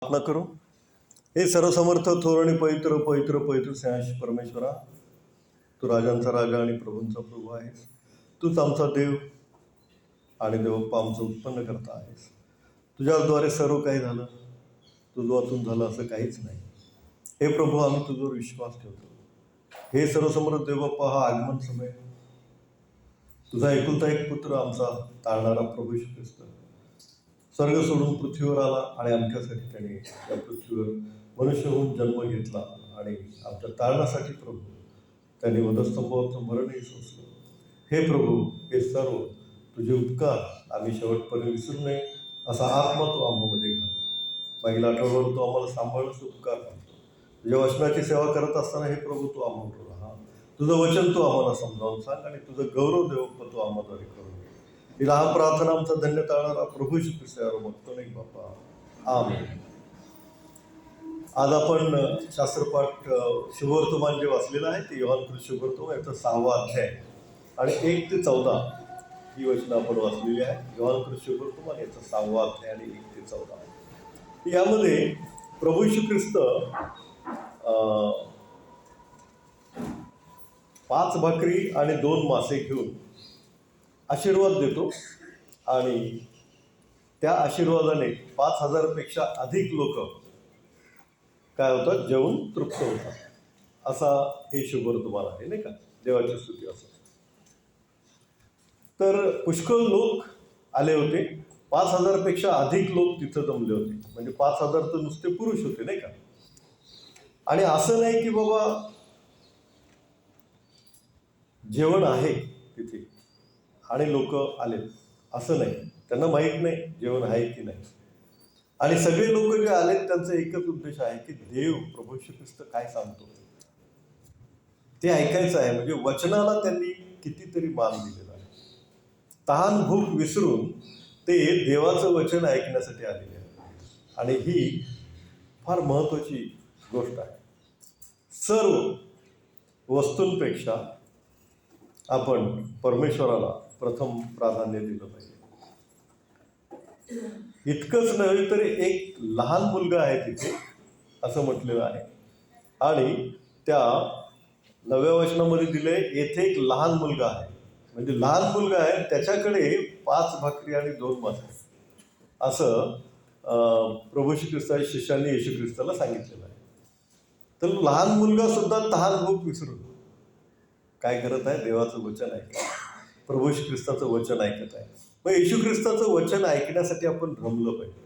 प्रार्थना करू. हे सर्वसमर्थ थोर आणि पवित्र पवित्र पवित्र स्नेहाश परमेश्वरा, तू राजांचा राजा आणि प्रभूंचा प्रभू आहेस. तूच आमचा देव आणि देवप्पा आमचं उत्पन्न करता आहेस. तुझ्याद्वारे सर्व काही झालं, तुझं वाचून झालं असं काहीच नाही. हे प्रभू, आम्ही तुझ्यावर विश्वास ठेवतो. हे सर्वसमर्थ देवप्पा, हा आगमन समय तुझा एकुलता एक पुत्र, आमचा तारणारा प्रभू येशू ख्रिस्त स्वर्ग सोडून पृथ्वीवर आला आणि आमच्यासाठी त्याने या पृथ्वीवर मनुष्य होऊन जन्म घेतला आणि आमच्या तारणासाठी प्रभू त्यांनी वधस्तंभावरचं मरणही सोसलं. हे प्रभू, हे सर्व तुझे उपकार आम्ही शेवटपर्यंत विसरू नये असा आत्मा तो आम्हामध्ये घाल. मागील आठवड्यावर तो आम्हाला सांभाळण्याचा उपकार करतो. तुझ्या वचनाची सेवा करत असताना हे प्रभू तू आम्हाला राहा. तुझं वचन तू आम्हाला समजावून सांग आणि तुझं गौरव देव तू आम्हाद्वारे करून ही लहान प्रार्थना आमचा धन्य ताळणारा प्रभू येशू ख्रिस्त बघतो नाही बाप्पा, आमेन. आज आपण शास्त्रपाठ शुभवर्तमान जे वाचलेलं आहे ते योहान शुभवर्तमान याचा 6वा अध्याय आणि 1 ते 14 ही वचनं आपण वाचलेली आहे. योहान शुभवर्तमान याचा 6वा अध्याय आणि 1 ते 14 यामध्ये प्रभू येशू ख्रिस्त 5 भाकरी आणि 2 मासे घेऊन आशीर्वाद देतो आणि त्या आशीर्वादाने 5,000पेक्षा अधिक लोक काय होतात, जेवून तृप्त होतात. असा हे शुभवर्तमान आहे नाही का, देवाची स्तुती. असं तर पुष्कळ लोक आले होते. 5,000पेक्षा अधिक लोक तिथं जमले होते. म्हणजे 5,000 तर नुसते पुरुष होते नाही का. आणि असं नाही की बाबा जेवण आहे तिथे आणि लोक आले, असं नाही. त्यांना माहीत नाही जेवण आहे की नाही. आणि सगळे लोक जे आले त्यांचा एकच उद्देश आहे की देव प्रभू येशू ख्रिस्त काय सांगतो ते ऐकायचं आहे. म्हणजे वचनाला त्यांनी कितीतरी मान दिलेला आहे. तहान भूक विसरून ते देवाचं वचन ऐकण्यासाठी आलेले आहे. आणि ही फार महत्त्वाची गोष्ट आहे. सर्व वस्तूंपेक्षा आपण परमेश्वराला प्रथम प्राधान्य दिलं पाहिजे. इतकंच नव्हे तर एक लहान मुलगा आहे तिथे असं म्हटलेलं आहे. आणि त्या 9व्या वचनामध्ये दिले, येथे एक लहान मुलगा आहे. म्हणजे लहान मुलगा आहे, त्याच्याकडे 5 भाकरी आणि 2 मासे असं प्रभू येशू ख्रिस्ताच्या शिष्यांनी येशू ख्रिस्ताला सांगितलेलं आहे. तर लहान मुलगा सुद्धा तहान भूक विसरून काय करत आहे, देवाचं वचन ऐकत आहे, प्रभू येशू ख्रिस्ताचं वचन ऐकत आहे. मग येशू ख्रिस्ताचं वचन ऐकण्यासाठी आपण रमलं पाहिजे.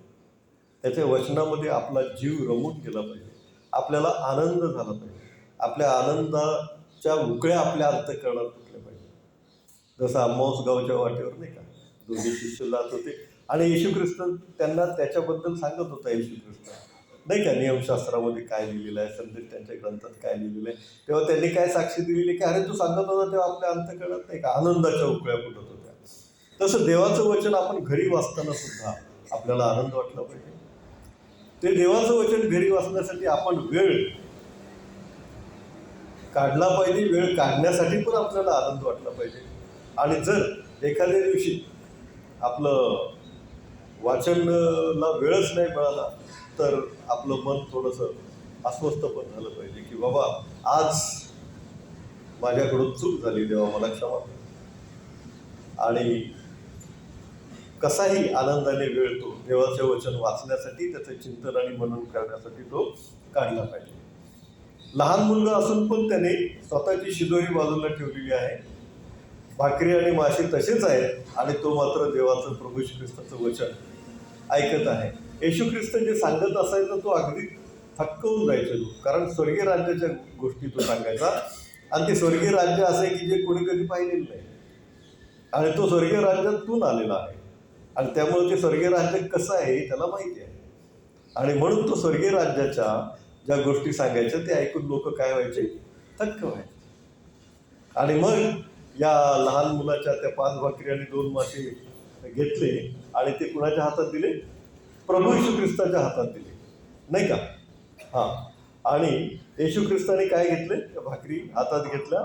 त्याच्या वचनामध्ये आपला जीव रमून गेला पाहिजे. आपल्याला आनंद झाला पाहिजे. आपल्या आनंदाच्या उकळ्या आपल्या अंतःकरणात फुटल्या पाहिजे. जसं अम्माऊस गावच्या वाटेवर नाही का, दोन्ही शिष्य जात होते आणि येशू ख्रिस्त त्यांना त्याच्याबद्दल सांगत होता. येशू ख्रिस्त नाही का, नियमशास्त्रामध्ये काय लिहिलेलं आहे, संदेश त्यांच्या ग्रंथात काय लिहिलेलं आहे, तेव्हा त्यांनी काय साक्षी दिलेली की अरे तू सांगत होता तेव्हा आपल्या अंतःकरणात नाही का आनंदाच्या उकळ्या फुटत होत्या. तसं देवाचं वचन आपण घरी वाचताना सुद्धा आपल्याला आनंद वाटला पाहिजे. ते देवाचं वचन घरी वाचण्यासाठी आपण वेळ काढला पाहिजे. वेळ काढण्यासाठी पण आपल्याला आनंद वाटला पाहिजे. आणि जर एखाद्या दिवशी आपलं वाचनाला वेळच नाही मिळाला तर आपलं मन थोडंसं अस्वस्थ पण झालं पाहिजे की बाबा आज माझ्याकडून चूक झाली, देवा मला क्षमा कर. आणि कसाही आनंदाने वेळ तो देवाचे वचन वाचण्यासाठी, त्याचं चिंतन आणि मनन करण्यासाठी तो काढला पाहिजे. लहान मुलगा असून पण त्याने स्वतःची शिदोरी बाजूला ठेवलेली आहे. भाकरी आणि मासे तसेच आहेत आणि तो मात्र देवाचं प्रभू येशू ख्रिस्ताचं वचन ऐकत आहे. येशू ख्रिस्त जे सांगत असायचं तो अगदी थक्कवून जायचं. कारण स्वर्गीय राज्याच्या गोष्टी तो सांगायचा आणि ते स्वर्गीय राज्य असे की जे कोणी कधी पाहिलेलं नाही. आणि तो स्वर्गीय राज्यातून आलेला आहे आणि त्यामुळे ते स्वर्गीय राज्य कसं आहे हे त्याला माहिती आहे. आणि म्हणून तो स्वर्गीय राज्याच्या ज्या गोष्टी सांगायच्या ते ऐकून लोक काय व्हायचे, थक्क व्हायचे. आणि मग या लहान मुलाच्या त्या 5 भाकरी आणि 2 मासे घेतले आणि ते कुणाच्या हातात दिले, प्रभू येशू ख्रिस्ताच्या हातात दिले नाही का. आणि येशू ख्रिस्ताने काय घेतले, त्या भाकरी हातात घेतल्या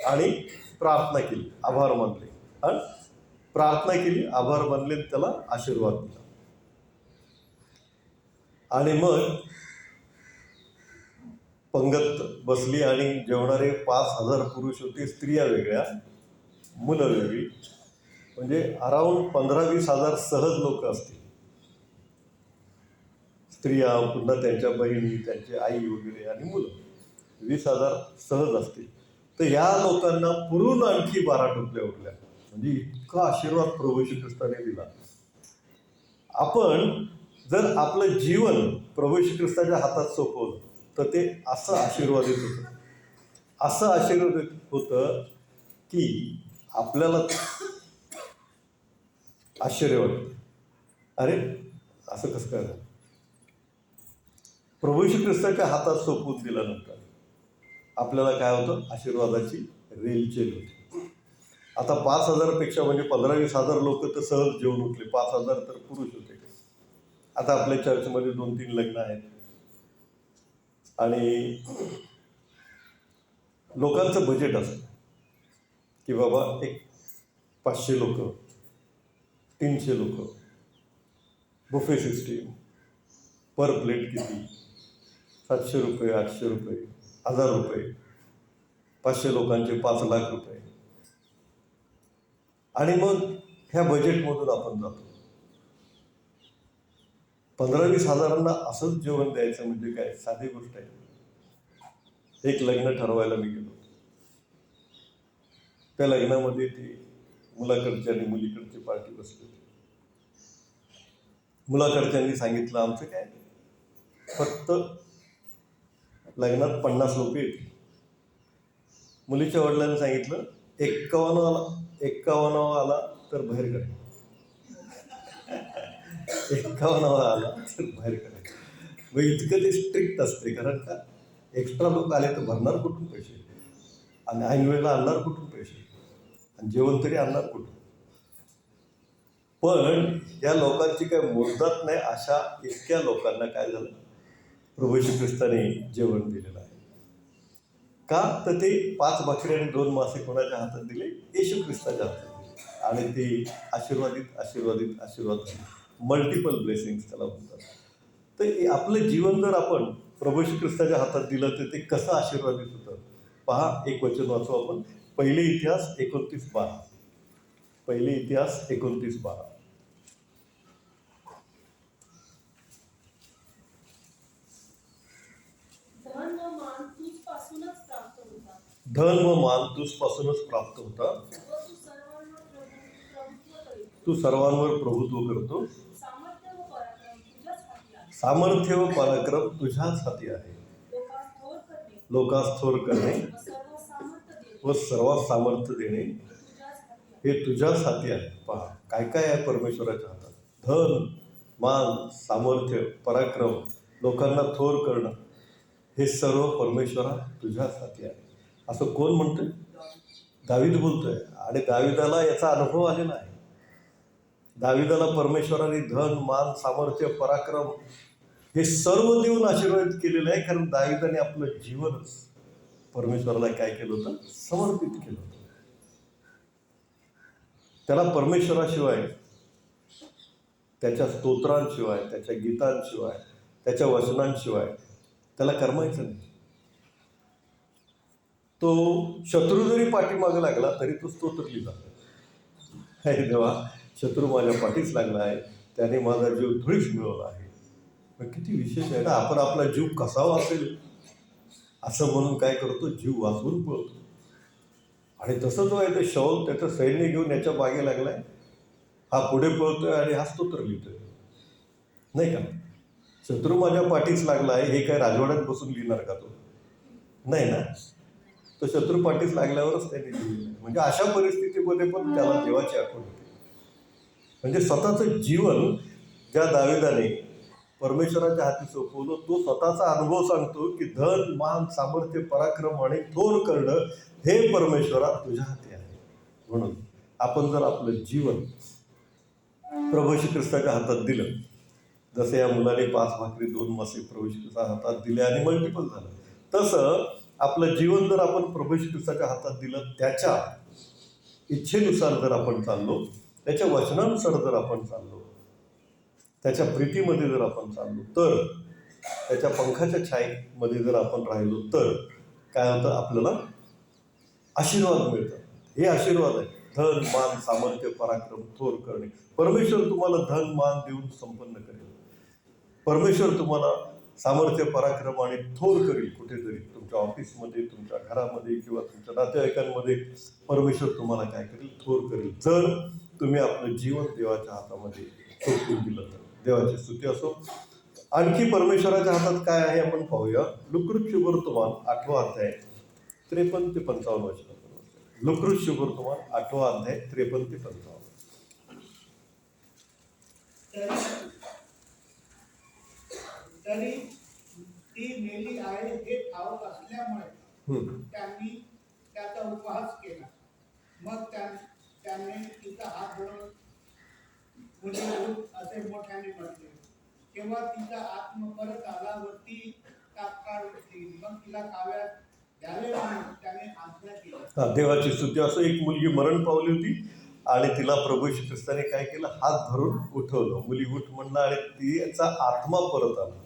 आणि प्रार्थना केली, आभार मानले आणि प्रार्थना केली, आभार मानले, त्याला आशीर्वाद दिला. आणि मग पंगत बसली आणि जेवणारे 5,000 पुरुष होते, स्त्रिया वेगळ्या, मुलं वेगळी, म्हणजे अराऊंड 15-20 हजार सहज लोक असतील. स्त्रिया, पुन्हा त्यांच्या बहिणी, त्यांची आई वगैरे आणि मुलं 20,000 सहज असतील. तर या लोकांना पुरून आणखी 12 टोपल्या उरल्या. म्हणजे इतका आशीर्वाद प्रभू श्री ख्रिस्ताने दिला. आपण जर आपलं जीवन प्रभू श्री ख्रिस्ताच्या हातात सोपवलं तर ते असं आशीर्वादित होतं. असं आशीर्वादित होतं की आपल्याला आश्चर्य वाटतं, अरे असं कसं काय झालं. प्रभू श्री ख्रिस्ताच्या हातात सोपवून दिल्यानंतर आपल्याला काय होतं, आशीर्वादाची रेलचेल होती. आता 5,000पेक्षा म्हणजे 15-20 हजार लोक तर सहज जेवून उठले, 5,000 तर पुरुष होते. आता आपल्या चर्चमध्ये 2-3 लग्न आहेत आणि लोकांचं बजेट असतं की बाबा एक 500 लोक, 300 लोक, बुफे सिस्टीम, पर प्लेट किती, 700 रुपये, 800 रुपये, 1000 रुपये, 500 लोकांचे 5 लाख रुपये. आणि मग ह्या बजेटमधून आपण जातो. 15-20 हजारांना असंच जेवण द्यायचं म्हणजे काय साधी गोष्ट आहे. एक लग्न ठरवायला मी गेलो. त्या लग्नामध्ये ती मुलाकडची आणि मुलीकडची पार्टी बसली होती. मुलाकडच्यांनी सांगितलं आमचं काय फक्त लग्नात 50 लोक येतील. मुलीच्या वडिलांनी सांगितलं 51 आला तर बाहेर काढ. 51 आला तर बाहेर काढायचं. मग इतकं ते स्ट्रिक्ट असते, कारण का एक्स्ट्रा लोक आले तर भरणार कुठून पैसे, आणि ऐन वेळेला आणणार कुठून पैसे, आणि जेवण तरी आणणार कुठून. पण या लोकांची काही मुदत नाही, अशा इतक्या लोकांना काय झालं, प्रभू श्री ख्रिस्ताने जेवण दिलेलं आहे. का तर ते 5 भाकरी आणि 2 मासे कोणाच्या हातात दिले, येशू ख्रिस्ताच्या हातात दिले. आणि ते आशीर्वादित आशीर्वादित आशीर्वाद, मल्टिपल ब्लेसिंग्स त्याला म्हणतात. तर आपलं जीवन जर आपण प्रभू श्री ख्रिस्ताच्या हातात दिलं तर ते कसं आशीर्वादित होतं. पहा, एक वचन वाचू आपण, पहिले इतिहास 29:12. पहिले इतिहास 29:12. धन व मान तुझपासूनच प्राप्त होता, तू सर्वांवर प्रभुत्व करतो, सामर्थ्य व पराक्रम तुझ्याच हाती आहे. लोकांस थोर करणे व सर्वात सामर्थ्य देणे हे तुझ्याच हाती आहे. पहा काय काय आहे परमेश्वराच्या हातात. धन, मान, सामर्थ्य, पराक्रम, लोकांना थोर करणं, हे सर्व परमेश्वरा तुझ्याच हाती आहे. असं कोण म्हणतोय? दावीद बोलतोय. आणि दाविदाला याचा अनुभव आलेला आहे. दाविदाला परमेश्वराने धन, मान, सामर्थ्य, पराक्रम हे सर्व देऊन आशीर्वादित केलेलं आहे, कारण दाविदाने आपलं जीवनच परमेश्वराला काय केलं होतं, समर्पित केलं होतं. त्याला परमेश्वराशिवाय, त्याच्या स्तोत्रांशिवाय, त्याच्या गीतांशिवाय, त्याच्या वचनांशिवाय त्याला करमायचं नाही. तो शत्रू जरी पाठीमागं लागला तरी तो स्तोत्र लिहिला, हे देवा शत्रू माझ्या पाठीच लागला आहे, त्याने माझा जीव धुळीस मिळवला आहे. मग किती विशेष आहे ना. आपण आपला जीव कसा वाचेल असं म्हणून काय करतो, जीव वाचवून पळतो. आणि तसंच आहे ते शौल त्याचं सैन्य घेऊन याच्या मागे लागलाय, हा पुढे पळतोय आणि हा स्तोत्र लिहितोय, नाही का. शत्रू माझ्या पाठीच लागला आहे हे काय राजवाड्यात बसून लिहिणार का तो? नाही ना. तो शत्रू पाठीच लागल्यावरच त्यांनी लिहिलं. म्हणजे अशा परिस्थितीमध्ये पण त्याला देवाची आठवण होती. म्हणजे स्वतःचं जीवन ज्या दाविदाने परमेश्वराच्या हाती सोपवलं, तो स्वतःचा अनुभव सांगतो की धन, मान, सामर्थ्य, पराक्रम आणि थोर करणं हे परमेश्वरा तुझ्या हाती आहे. म्हणून आपण जर आपलं जीवन प्रभू श्री ख्रिस्ताच्या हातात दिलं, जसं या मुलाने 5 भाकरी 2 मासे प्रभू श्री ख्रिस्ताच्या हातात दिले आणि मल्टिपल झालं, तसं आपलं जीवन जर आपण प्रभू श्री ख्रिस्ताच्या हातात दिलं, त्याच्या इच्छेनुसार जर आपण चाललो, त्याच्या वचनानुसार जर आपण चाललो, त्याच्या प्रीतीमध्ये जर आपण चाललो तर, त्याच्या पंखाच्या छायेमध्ये जर आपण राहिलो तर काय होतं, आपल्याला आशीर्वाद मिळतात. हे आशीर्वाद आहे. धन, मान, सामर्थ्य, पराक्रम, थोर करणे. परमेश्वर तुम्हाला धन, मान देऊन संपन्न करेल. परमेश्वर तुम्हाला सामर्थ्य, पराक्रम आणि थोर करेल. कुठेतरी तुमच्या ऑफिसमध्ये, तुमच्या घरामध्ये किंवा तुमच्या नातेवाईकांमध्ये परमेश्वर तुम्हाला काय करेल, थोर करेल, जर तुम्ही आपलं जीवन देवाच्या हातामध्ये सोपवून दिलं तर. देवाची स्तुती असो. आणखी परमेश्वराच्या हातात काय आहे आपण पाहूया. लुकरूच शुभवर्तमान 8वा अध्याय 53 ते 55 वचन. लुकरूच शुभवर्तमान 8वा अध्याय 53 ते 55. तरी ती मेली आहे हे ठाऊक असल्यामुळे त्यांनी त्याचा उपहास केला. मग त्याने तिचा हात धरून मुली उठ असे मोठ्याने म्हटले. तेव्हा तिचा आत्मा परत आला व ती तात्काळ उठली. मग तिला काव्यात द्यावे म्हणून त्याने आज्ञा केली. देवाची स्तुती असो. एक मुलगी मरण पावली होती आणि तिला प्रभू श्री ख्रिस्ताने काय केलं, हात धरून उठवलं. मुली उठ म्हणलं आणि तिचा आत्मा परत आला.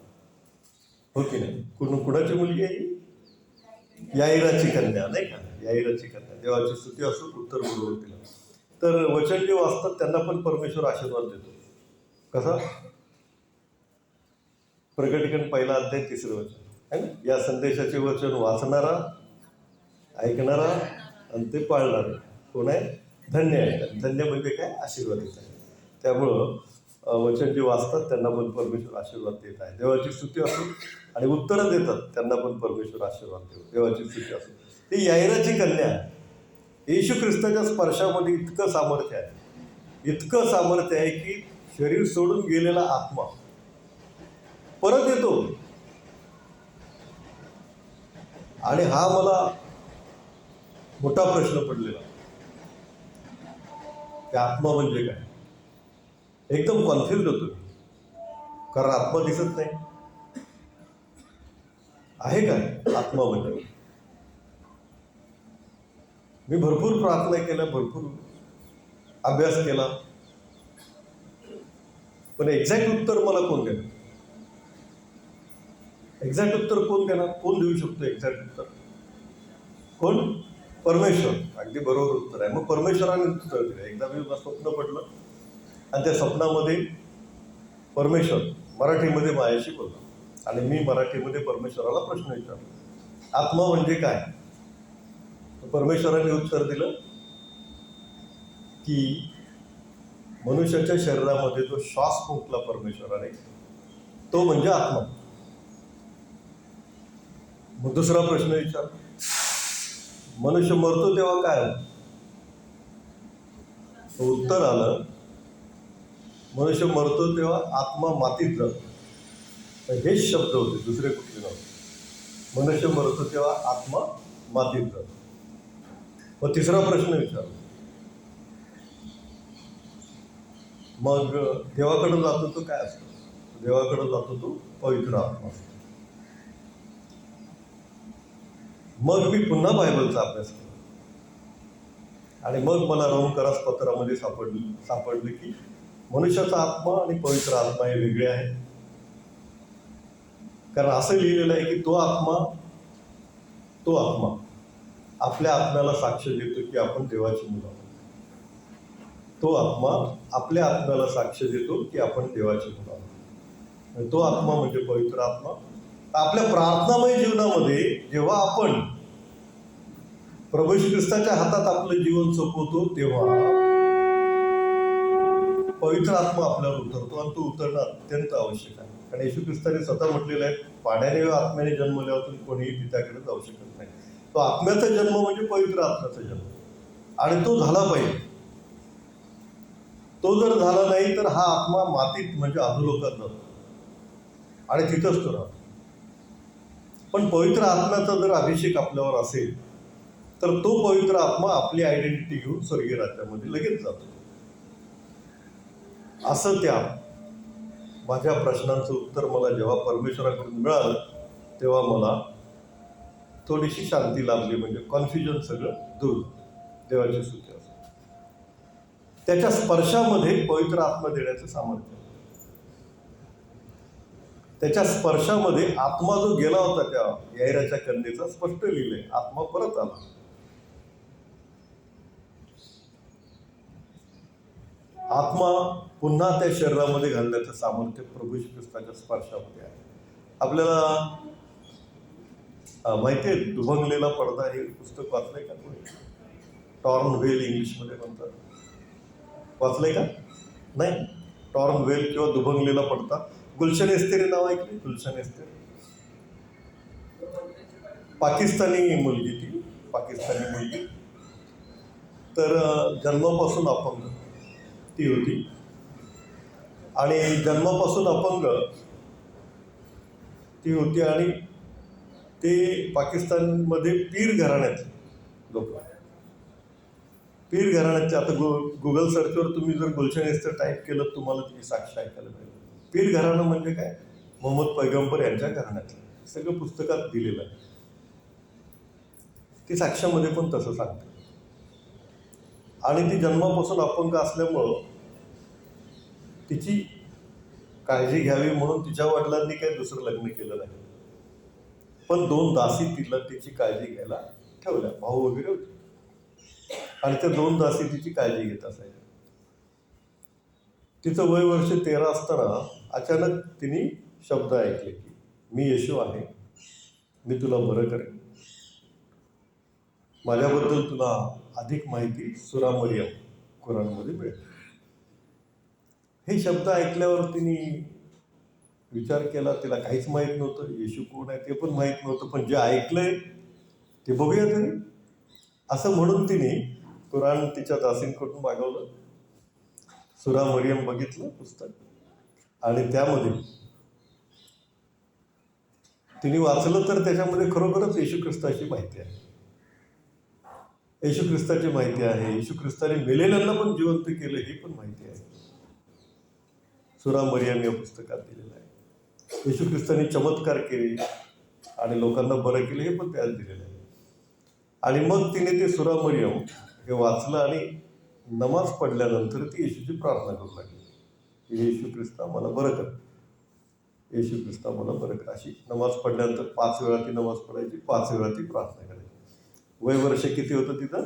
हो की नाही? कुणाची मुलगी आहे? याईराची कन्या, नाही का? याईराची कन्या. देवाची स्तुती असो. उत्तर बरोबर दिलं. तर वचन जे वाचतात त्यांना पण परमेश्वर आशीर्वाद देतो. कसा? प्रकटीकरण 1 अध्याय 3 वचन आहे ना. या संदेशाचे वचन वाचणारा, ऐकणारा आणि ते पाळणारा कोण आहे? धन्य आहे. धन्य म्हणजे काय? आशीर्वादित आहे. त्यामुळं वचन जे वाचतात त्यांना पण परमेश्वर आशीर्वाद देत आहे. देवाची स्तुती असो. आणि उत्तरं देतात त्यांना पण परमेश्वर आशीर्वाद देतो. देवाची स्तुती असो. ती याईराची कन्या, येशू ख्रिस्ताच्या स्पर्शामध्ये इतकं सामर्थ्य आहे, इतकं सामर्थ्य आहे की शरीर सोडून गेलेला आत्मा परत येतो. आणि हा मला मोठा प्रश्न पडलेला, की आत्मा म्हणजे काय? एकदम कॉन्फ्युज होतो, कारण आत्मा दिसत नाही. आहे काय आत्मा म्हणजे? मी भरपूर प्रार्थना केल्या, भरपूर अभ्यास केला, पण एक्झॅक्ट उत्तर मला कोण देणार? एक्झॅक्ट उत्तर कोण देणार? कोण देऊ शकतो एक्झॅक्ट उत्तर? कोण? परमेश्वर. अगदी बरोबर उत्तर आहे. मग परमेश्वराने उत्तर दिलं. एकदा मी स्वप्न पडलं आणि त्या स्वप्नामध्ये परमेश्वर मराठीमध्ये माझ्याशी बोलला आणि मी मराठीमध्ये परमेश्वराला प्रश्न विचारला, आत्मा म्हणजे काय? परमेश्वराने उत्तर दिलं की मनुष्याच्या शरीरामध्ये जो श्वास फुंकला परमेश्वराने तो म्हणजे आत्मा. मग दुसरा प्रश्न विचार, मनुष्य मरतो तेव्हा काय होतं? उत्तर आलं, मनुष्य मरतो तेव्हा आत्मा मातीत जातो. हेच शब्द होते, दुसरे कुठले नव्हते. मनुष्य मरतो तेव्हा आत्मा मातीत जातो. मग तिसरा प्रश्न विचारला, मग देवाकडे जातो तो काय असतो? देवाकडे जातो तो पवित्र आत्मा असतो. मग मी पुन्हा बायबलचा अभ्यास केला आणि मग मला रोमकरास पत्रामध्ये सापडले की मनुष्याचा आत्मा आणि पवित्र आत्मा हे वेगळे आहेत. कारण असं लिहिलेलं आहे की तो आत्मा आपल्या आत्म्याला साक्ष देतो की आपण देवाची मुलं आहोत. तो आत्मा आपल्या आत्म्याला साक्ष देतो की आपण देवाची मुलं आहोत. तो आत्मा म्हणजे पवित्र आत्मा. आपल्या प्रार्थनामय जीवनामध्ये जेव्हा आपण प्रभू श्री ख्रिस्ताच्या हातात आपलं जीवन सोपवतो तेव्हा पवित्र आत्मा आपल्यावर उतरतो आणि तो उतरणं अत्यंत आवश्यक आहे. कारण येशू ख्रिस्ताने स्वतः म्हटलेलं आहे, पाण्याने व आत्म्याने जन्मल्यावर कोणीही पित्याकडे जाऊ शकत नाही. तो आत्म्याचा जन्म म्हणजे पवित्र आत्म्याचा जन्म आणि तो झाला पाहिजे. तो जर झाला नाही तर हा आत्मा मातीत म्हणजे अधोलोकात जातो आणि तिथंच तो राहतो. पण पवित्र आत्म्याचा जर अभिषेक आपल्यावर असेल तर तो पवित्र आत्मा आपली आयडेंटिटी घेऊन स्वर्गीय राज्यामध्ये लगेच जातो. असं त्या माझ्या प्रश्नांचं उत्तर मला जेव्हा परमेश्वराकडून मिळालं तेव्हा मला थोडीशी शांती लाभली. म्हणजे कॉन्फ्युजन सगळं दूर. देवाची स्तुती असो. त्याच्या स्पर्शामध्ये पवित्र आत्मा देण्याचं सामर्थ्य. त्याच्या स्पर्शामध्ये आत्मा जो गेला होता त्या यायराच्या कन्येचा स्पष्ट लिहिलंय, आत्मा परत आला. आत्मा पुन्हा त्या शरीरामध्ये घालण्याचं सामर्थ्य प्रभू श्री ख्रिस्ताच्या स्पर्शामध्ये आहे. आपल्याला माहिती आहे दुभंगलेला पडदा हे पुस्तक वाचलंय का तुम्ही? टॉर्न व्हेल इंग्लिशमध्ये म्हणतात. वाचलंय का? नाही. टॉर्न व्हेल किंवा दुभंगलेला पडदा. गुलशन एस्तेरे नाव ऐकले? गुलशन एस्तेरे पाकिस्तानी मुलगी, ती पाकिस्तानी मुलगी. तर जन्मापासून अपंग ती होती आणि जन्मापासून अपंग ती होती आणि ते पाकिस्तानमध्ये पीर घराण्यातले लोक, पीर घराण्याचे. आता गुगल सर्चवर तुम्ही जर गुलशन एस्तेर टाईप केलं तुम्हाला तुम्ही साक्ष ऐकायला मिळेल. पीर घराणं म्हणजे काय? मोहम्मद पैगंबर यांच्या घराण्यातलं सगळं पुस्तकात दिलेलं आहे. ती साक्ष्यामध्ये पण तसं सांगते. आणि ती जन्मापासून अपंग असल्यामुळं तिची काळजी घ्यावी म्हणून तिच्या वडिलांनी काही दुसरं लग्न केलं नाही, पण 2 दासी तिला तिची काळजी घ्यायला ठेवल्या. भाऊ वगैरे होते आणि त्या 2 दासी तिची काळजी घेत असायच्या. तिचं वय वर्ष 13 असताना अचानक तिने शब्द ऐकले की मी येशू आहे, मी तुला बरं करेन, माझ्याबद्दल तुला अधिक माहिती सुरा मरियम कुराणमध्ये मिळेल. हे शब्द ऐकल्यावर तिने विचार केला. तिला काहीच माहीत नव्हतं, येशू कोण आहे ते पण माहीत नव्हतं, पण जे ऐकलंय ते बघूया तरी असं म्हणून तिने कुराण तिच्या दासींकडून मागवलं. सुरा मरियम बघितलं पुस्तक आणि त्यामध्ये तिने वाचलं तर त्याच्यामध्ये खरोखरच येशू ख्रिस्ताची माहिती आहे. येशू ख्रिस्ताची माहिती आहे. येशू ख्रिस्ताने मेलेल्यांना पण जिवंत केलं ही पण माहिती आहे. सुरा मरियम या पुस्तकात दिलेलं आहे. येशू ख्रिस्ताने चमत्कार केले आणि लोकांना बरं केलं हे पण त्यात दिलेलं आहे. आणि मग तिने ते सुरा मरियम हे वाचलं आणि नमाज पडल्यानंतर ती येशूची प्रार्थना करू लागली. येशू ख्रिस्ता मला बरं कर, येशू ख्रिस्ता मला बरं कर. अशी नमाज पडल्यानंतर 5 वेळा ती नमाज पडायची, 5 वेळा ती प्रार्थना करायची. वय वर्ष किती होतं तिथं?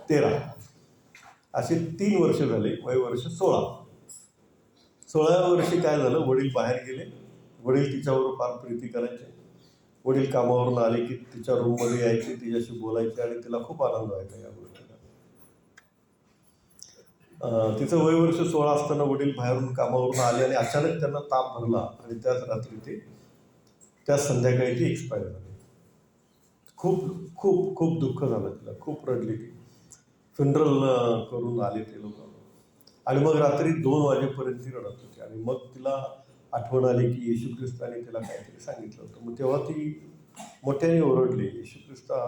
13. असे 3 वर्ष झाले. वय वर्ष 16. 16व्या वर्षी काय झालं, वडील बाहेर गेले. वडील तिच्यावर फार प्रीती करायचे. वडील कामावरून आले की तिच्या रूममध्ये यायचे, तिच्याशी बोलायचे आणि तिला खूप आनंद व्हायचा या गोष्टीला. तिचं वय वर्ष 16 असताना वडील बाहेरून कामावरून आले आणि अचानक त्यांना ताप भरला आणि त्याच रात्री त्याच संध्याकाळी ती एक्सपायर झाली. खूप खूप खूप दुःख झालं तिला, खूप रडली ती. फ्युनरल करून आले ते लोक आणि मग रात्री 2 वाजेपर्यंत ती रडत होती. आणि मग तिला आठवण आली की येशू ख्रिस्ताने तिला काहीतरी सांगितलं होतं. मग तेव्हा ती मोठ्याने ओरडली, येशू ख्रिस्ता,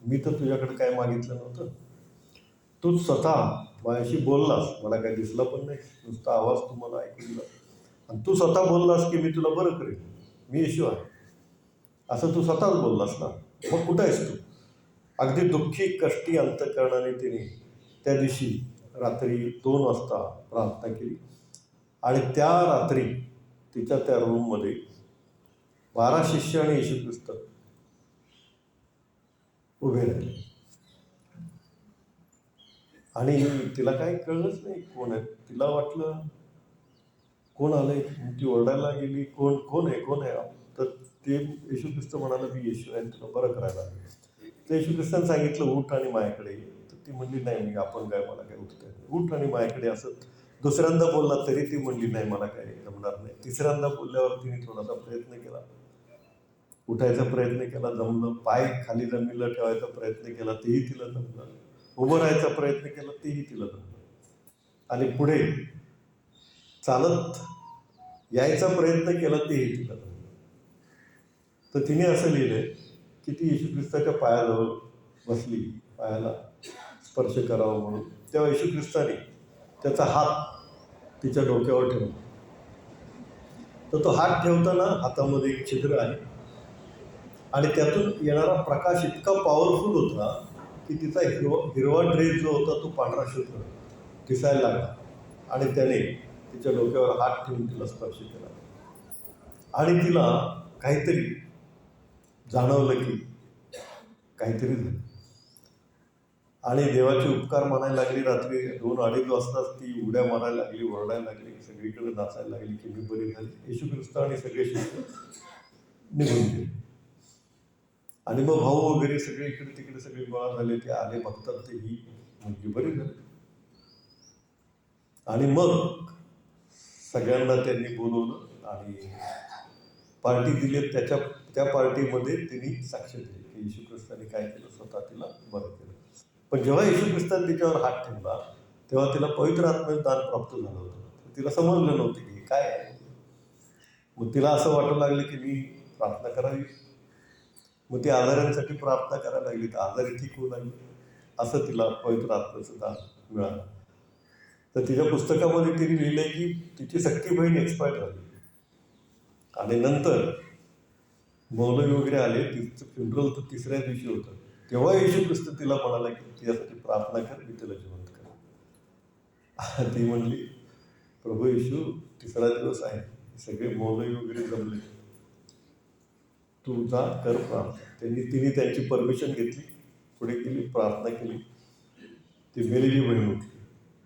मी तर तुझ्याकडे काय मागितलं नव्हतं, तू स्वतः माझ्याशी बोललास, मला काय दिसला पण नाही, नुसता आवाज तुम्हाला ऐकू दिला आणि तू स्वतः बोललास की मी तुला बरं करेन, मी येशू आहे, असं तू स्वतःच बोललास ना. मग कुठं आहेस तू? अगदी दुःखी कष्टी अंतःकरणाने तिने त्या दिवशी रात्री 2 वाजता प्रार्थना केली आणि त्या रात्री तिच्या त्या रूममध्ये 12 शिष्य आणि येशू ख्रिस्त उभे राहिले आणि तिला काही कळलंच नाही कोण आहे. तिला वाटलं कोण आलंय, ती ओरडायला गेली, कोण कोण आहे कोण आहे. तर ते येशू ख्रिस्त म्हणाला, मी येशू आहे, तुला बरं करायला. तर येशू ख्रिस्ताने सांगितलं, उठ आणि माझ्याकडे ये. तर ती म्हणली, नाही मी आपण काय, मला काय उठत आहे, उठ आणि माझ्याकडे. असं 2ऱ्यांदा बोलला तरी ती म्हणली, नाही मला काय जमणार नाही. 3ऱ्यांदा बोलल्यावर तिने थोडासा प्रयत्न केला, उठायचा प्रयत्न केला, जमलं. पाय खाली जमिनीला ठेवायचा प्रयत्न केला, तेही तिला जमलं. उभं राहायचा प्रयत्न केला, तेही तिला जमलं. आणि पुढे चालत यायचा प्रयत्न केला, तेही तिला जमलं. तर तिने असं लिहिलंय की ती येशू ख्रिस्ताच्या पायाजवळ बसली, पायाला स्पर्श करावा म्हणून. तेव्हा येशू ख्रिस्ताने त्याचा हात तिच्या डोक्यावर ठेवला. तर तो हात ठेवताना हातामध्ये एक छिद्र आहे आणि त्यातून येणारा प्रकाश इतका पॉवरफुल होता की तिचा हिरवा ड्रेस जो होता तो पांढरा शुभ्र दिसायला लागला आणि त्याने तिच्या डोक्यावर हात ठेवून तिला स्पर्श केला. आणि तिला काहीतरी जाणवलं की काहीतरी झालं आणि देवाचे उपकार मानायला लागली. रात्री 2-2:30 वाजताच ती उड्या मारायला लागली, ओरडायला लागली, सगळीकडे नाचायला लागली की मी बरी झाली. येशू ख्रिस्त आणि सगळे शिष्य निघून गेले. आणि मग भाऊ वगैरे सगळे इकडे तिकडे सगळे गोळा झाले. ते आले, बघतात ते ही मुलगी बरी झाली. आणि मग सगळ्यांना त्यांनी बोलवलं आणि पार्टी दिली. त्या पार्टीमध्ये तिने साक्ष दिली की येशू ख्रिस्ताने काय केलं, स्वतः तिला बरं केलं. पण जेव्हा येशू ख्रिस्ताने तिच्यावर हात ठेवला तेव्हा तिला पवित्र आत्म्याचं दान प्राप्त झालं होतं. तिला समजलं नव्हतं की काय आहे. मग तिला असं वाटू लागलं की मी प्रार्थना करावी. मग ती आजारांसाठी प्रार्थना करायला लागली, तर आजारी ठीक होऊ लागली. असं तिला पवित्र आत्म्याचं दान मिळालं. तर तिच्या पुस्तकामध्ये तिने लिहिलंय की तिची सख्खी बहीण एक्सपायर झाली आणि नंतर मौलवी वगैरे आले. तिचं फ्युनरल तर 3ऱ्या दिवशी होतं. तेव्हा येशू ख्रिस्त तिला म्हणाला की तिच्यासाठी प्रार्थना कर, मी तिला जिवंत कर. ती म्हणली, प्रभू येशू 3रा दिवस आहे, सगळे मौलवी वगैरे जमले, तू जा कर प्रार्थना. तिने त्यांची परमिशन घेतली, पुढे केली, प्रार्थना केली. ती मेलेली बहीण उठली.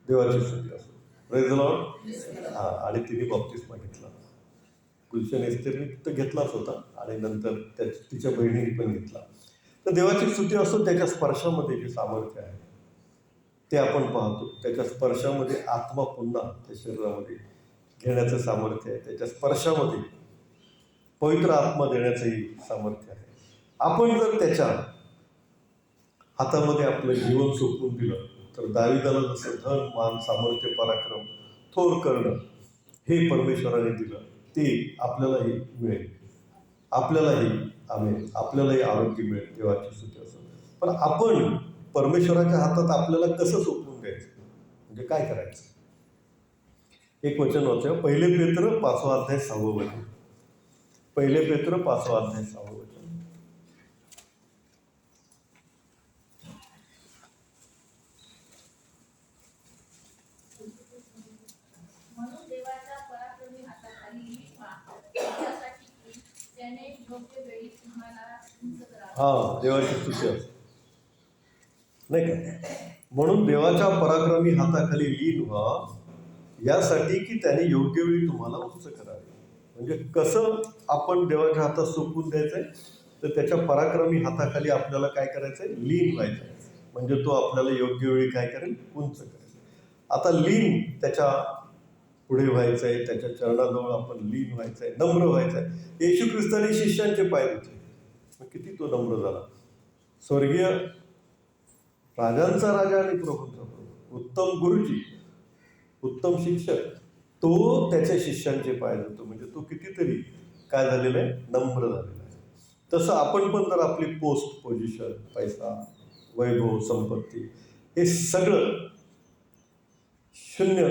देवाची स्तुती असो. Praise the Lord. आणि तिने बॅप्टिस्मा घेतला. गुलशन एस्तेरने तर घेतलाच होता आणि नंतर तिच्या बहिणीने पण घेतला. तर देवाची स्तुती असो. त्याच्या स्पर्शामध्ये जे सामर्थ्य आहे ते आपण पाहतो. त्याच्या स्पर्शामध्ये आत्मा पुन्हा त्या शरीरामध्ये घेण्याचं सामर्थ्य आहे. त्याच्या स्पर्शामध्ये पवित्र आत्मा देण्याचंही सामर्थ्य आहे. आपण जर त्याच्या हातामध्ये आपलं जीवन सोपवून दिलं तर दाविदाला जसं धन, मान, सामर्थ्य, पराक्रम, थोर करणं हे परमेश्वराने दिलं, ते आपल्यालाही मिळेल. आपल्यालाही आरोग्य मिळेल. देवाची स्तुती असो. पण आपण परमेश्वराच्या हातात आपल्याला कसं सोपवून द्यायचं, म्हणजे काय करायचं? एक वचन वाचूया. 1 पेत्र 5वा अध्याय 6वं वचन. 1 पेत्र 5वा अध्याय 6वं वचन. म्हणून देवाच्या पराक्रमी हाताखाली त्यासाठी की त्याने योग्य वेळी तुम्हाला उंच करावे. देवाची स्तुती असो. नाही का? म्हणून देवाच्या पराक्रमी हाताखाली लीन व्हा, यासाठी की त्याने योग्य वेळी तुम्हाला उंच करावे. म्हणजे कसं आपण देवाच्या हातात सोपवून द्यायचंय, तर त्याच्या पराक्रमी हाताखाली आपल्याला काय करायचंय, लीन व्हायचंय. म्हणजे तो आपल्याला योग्य वेळी काय करेल, उंच करेल. आता लीन त्याच्या पुढे व्हायचंय, त्याच्या चरणाजवळ आपण लीन व्हायचंय, नम्र व्हायचंय. येशू ख्रिस्ताने शिष्यांचे पाय धुतले. मग किती तो नम्र झाला. स्वर्गीय राजांचा राजा आणि प्रभूंचा प्रभू, उत्तम गुरुजी, उत्तम शिक्षक, तो त्याच्या शिष्यांचे पाय धुतो. म्हणजे तो कितीतरी काय झालेला आहे, नम्र झालेला आहे. तसं आपण पण जर आपली पोस्ट, पोझिशन, पैसा, वैभव, संपत्ती हे सगळं शून्य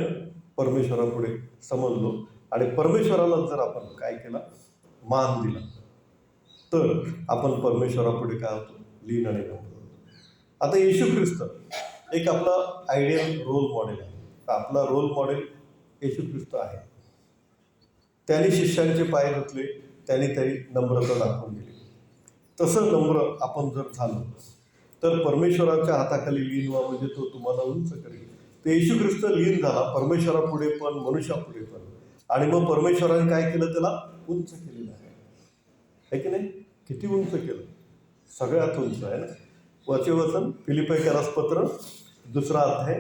परमेश्वरापुढे समजलो आणि परमेश्वराला जर आपण काय केला, मान दिला, तर आपण परमेश्वरापुढे काय होतो, लीन आणि नम्र होतो. आता येशू ख्रिस्त एक आपला आयडियल रोल मॉडेल आहे. आपला रोल मॉडेल येशू ख्रिस्त आहे. त्यांनी शिष्यांचे पाय धुतले, त्यांनी नम्रता दाखवून दिली. तसं नम्र आपण जर झालो तर परमेश्वराच्या हाताखाली लीन व्हा, म्हणजे तो तुम्हाला उंच करेल. तर येशू ख्रिस्त लीन झाला परमेश्वरापुढे पण, मनुष्यापुढे पण. आणि मग परमेश्वराने काय केलं, त्याला उंच केलेलं आहे की नाही? किती उंच केलं, सगळ्यात उंच आहे ना. वचन फिलिप्पीकरास पत्र 2रा अध्याय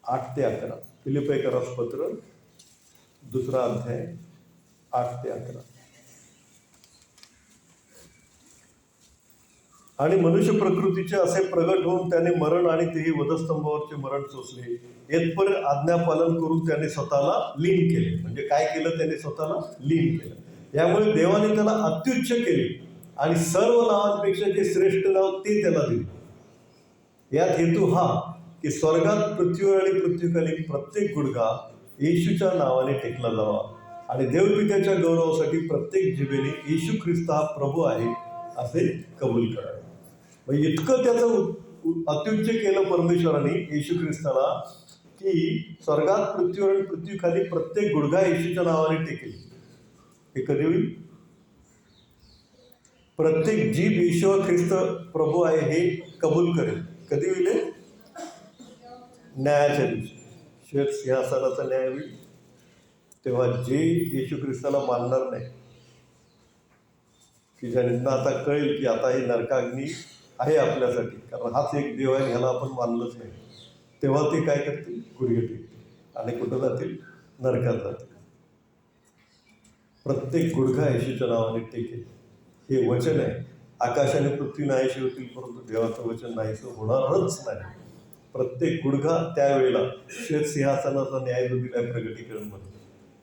8 ते 11. फिलिप्पीकरास पत्र 2रा अध्याय 8 ते 11. आणि मनुष्य प्रकृतीचे असे प्रगट होऊन त्याने मरण आणि तेही वधस्तंभावरचे मरण सोसले. येथपर्यंत आज्ञापालन करून त्याने स्वतःला लीन केले. म्हणजे काय केलं, त्याने स्वतःला लीन केलं. यामुळे देवाने त्याला अत्युच्च केले आणि सर्व नावांपेक्षा जे श्रेष्ठ नाव ते त्याला दिले. यात हेतू हा की स्वर्गात, पृथ्वीवर आणि पृथ्वीखाली प्रत्येक गुडघा येशूच्या नावाने टेकला जावा आणि देवपित्याच्या गौरवासाठी प्रत्येक जिभेने येशू ख्रिस्त हा प्रभू आहे असे कबूल करावे. म्हणजे इतकं त्याचं अत्युच्च केलं परमेश्वराने येशू ख्रिस्ताला की स्वर्गात, पृथ्वीवर आणि पृथ्वीखाली प्रत्येक गुडघा येशूच्या नावाने टेकेल. हे कधी होईल? प्रत्येक जीभ येशू ख्रिस्त प्रभू आहे हे कबूल करेल. कधी होईल हे? न्यायाच्या दिवशी श्वेत सिंहासनाचा न्याय होईल. तेव्हा जे येशू ख्रिस्ताला मानणार नाही, की ज्यांना आता कळेल की आता हे नरकाग्नी आहे आपल्यासाठी, कारण हाच एक देव आहे, ह्याला आपण मानलंच नाही, तेव्हा ते काय करतील? गुडघे टेकतील आणि कुठं जातील? नरकात जातील. प्रत्येक गुडघा येशूच्या नावाने टेकेल. हे वचन आहे. आकाश आणि पृथ्वी नाहीशी होतील, परंतु देवाचं वचन नाहीसं होणारच नाही. प्रत्येक गुडघा त्यावेळेला श्वेत सिंहासनाचा न्याय जो दिलाय प्रगटीकरणमध्ये,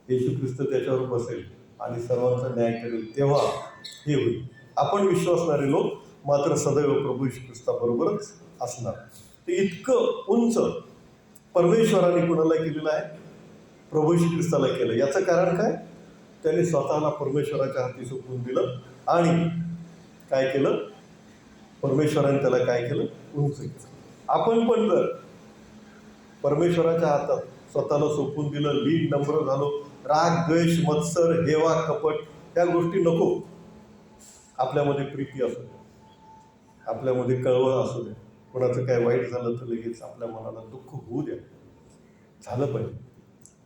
येशू ख्रिस्त त्याच्यावर बसेल आणि सर्वांचा न्याय करेल, तेव्हा हे होईल. आपण विश्वासणारे लोक मात्र सदैव प्रभू येशू ख्रिस्ताबरोबरच असणार. ते इतकं उंच परमेश्वराने कुणाला केलेलं आहे? प्रभू येशू ख्रिस्ताला केलं. याचं कारण काय? त्याने स्वतःला परमेश्वराच्या हाती सोपवून दिलं आणि काय केलं? परमेश्वराने त्याला काय केलं? उंच केलं. आपण पण जर परमेश्वराच्या हातात स्वतःला सोपवून दिलं, लीन नम्र झालो, राग द्वेष मत्सर हेवा कपट त्या गोष्टी नको. आपल्यामध्ये प्रीती असू दे, आपल्यामध्ये कळवळ असू दे, कोणाचं काय वाईट झालं तर लगेच आपल्या मनाला दुःख होऊ द्या, झालं पाहिजे.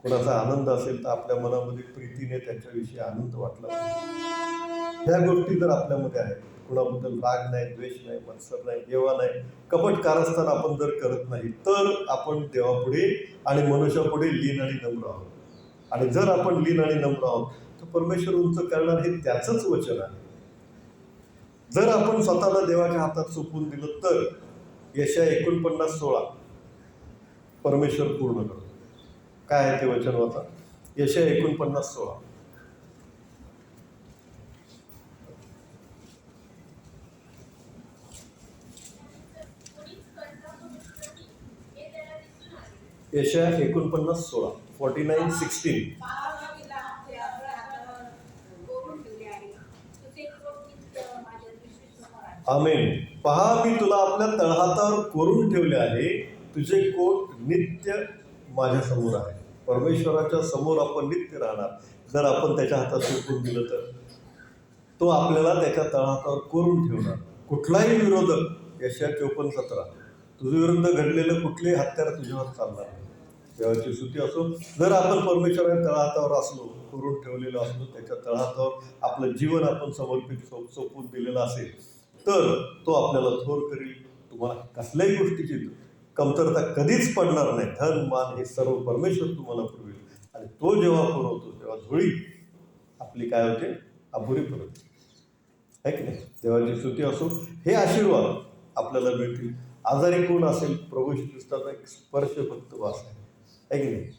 कोणाचा आनंद असेल तर आपल्या मनामध्ये प्रीतीने त्यांच्याविषयी आनंद वाटला पाहिजे. ह्या गोष्टी जर आपल्यामध्ये आहेत, कोणाबद्दल राग नाही, द्वेष नाही, मत्सर नाही, हेवा नाही, कपट कारस्थान आपण जर करत नाही, तर आपण देवापुढे आणि मनुष्यापुढे लीन आणि नम्र आहोत. आणि जर आपण लीन आणि नम्र आहोत तर परमेश्वर उंच करणार हे त्याचंच वचन आहे. जर आपण स्वतःला देवाच्या हातात सोपवून दिलं तर यशाया 49:16 परमेश्वर पूर्ण करतो. काय आहे ते वचन वाचा? यशाया 49:16. यशाया 49:16 49:16. आमेन. पहा, मी तुला आपल्या तळहातावर कोरून ठेवले आहे, तुझे कोट नित्य माझ्या समोर आहे. परमेश्वराच्या समोर आपण नित्य राहणार जर आपण त्याच्या हातात सोपवून दिलं तर. तो आपल्याला त्याच्या तळहातावर कोरून ठेवणार. कुठलाही विरोधक, यशाया 54:17, तुझ्या विरुद्ध घडलेलं कुठलेही हत्यार तुझ्यावर चालणार नाही. देवाची स्तुती असो. जर आपण परमेश्वराच्या तळहातावर असलो, कोरून ठेवलेलं असलो, त्याच्या तळहातावर आपलं जीवन आपण समर्पित सोपवून दिलेलं असेल, तर तो आपल्याला थोर करील. तुम्हाला कसल्याही गोष्टीची कमतरता कधीच पडणार नाही. धन मान हे सर्व परमेश्वर तुम्हाला पुरवेल. आणि तो जेव्हा पुरवतो तेव्हा धुळी आपली काय होते? अपुरी पुरवते, आहे की नाही? देवाची स्तुती असो. हे आशीर्वाद आपल्याला मिळतील. आजारी कोण असेल, प्रभू श्री ख्रिस्ताचा एक स्पर्श फक्त वास आहे की नाही?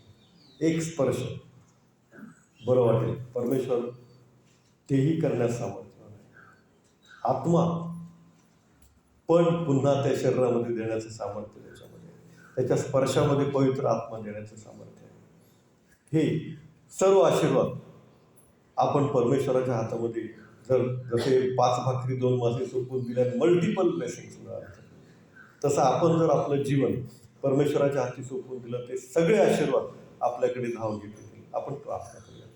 एक स्पर्श बरं वाटेल. परमेश्वर तेही करण्यास सामर्थ्य आहे. आत्मा पण पुन्हा त्या शरीरामध्ये देण्याचं सामर्थ्य त्याच्यामध्ये, त्याच्या स्पर्शामध्ये पवित्र आत्मा देण्याचं सामर्थ्य आहे. हे सर्व आशीर्वाद आपण परमेश्वराच्या हातामध्ये, जर जसे 5 भाकरी 2 मासे सोपवून दिल्याने मल्टिपल ब्लेसिंग्स मिळाले, तसं आपण जर आपलं जीवन परमेश्वराच्या हाती सोपवून दिलं, ते सगळे आशीर्वाद आपल्याकडे धाव घेतील. आपण प्रार्थना करूया.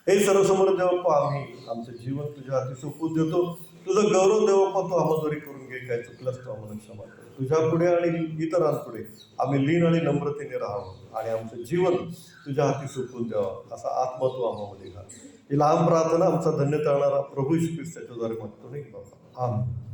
हे सर्वसमोर देवप्पा, आम्ही आमचं जीवन तुझ्या हाती सोपवून देतो. तुझं गौरव देवप्पा तू आम्हाद्वारे करून घे. काय चुकलंच तू आम्हाला क्षमा कर. तुझ्या पुढे आणि इतरांपुढे आम्ही लीन आणि नम्रतेने राहावं आणि आमचं जीवन तुझ्या हाती सोपवून द्यावं, असा आत्मा तू आम्हामध्ये घाल. ही लहान प्रार्थना आमचा धन्य करणारा प्रभू येशू ख्रिस्ताच्या द्वारे मागतो नाही बाबा. आमेन.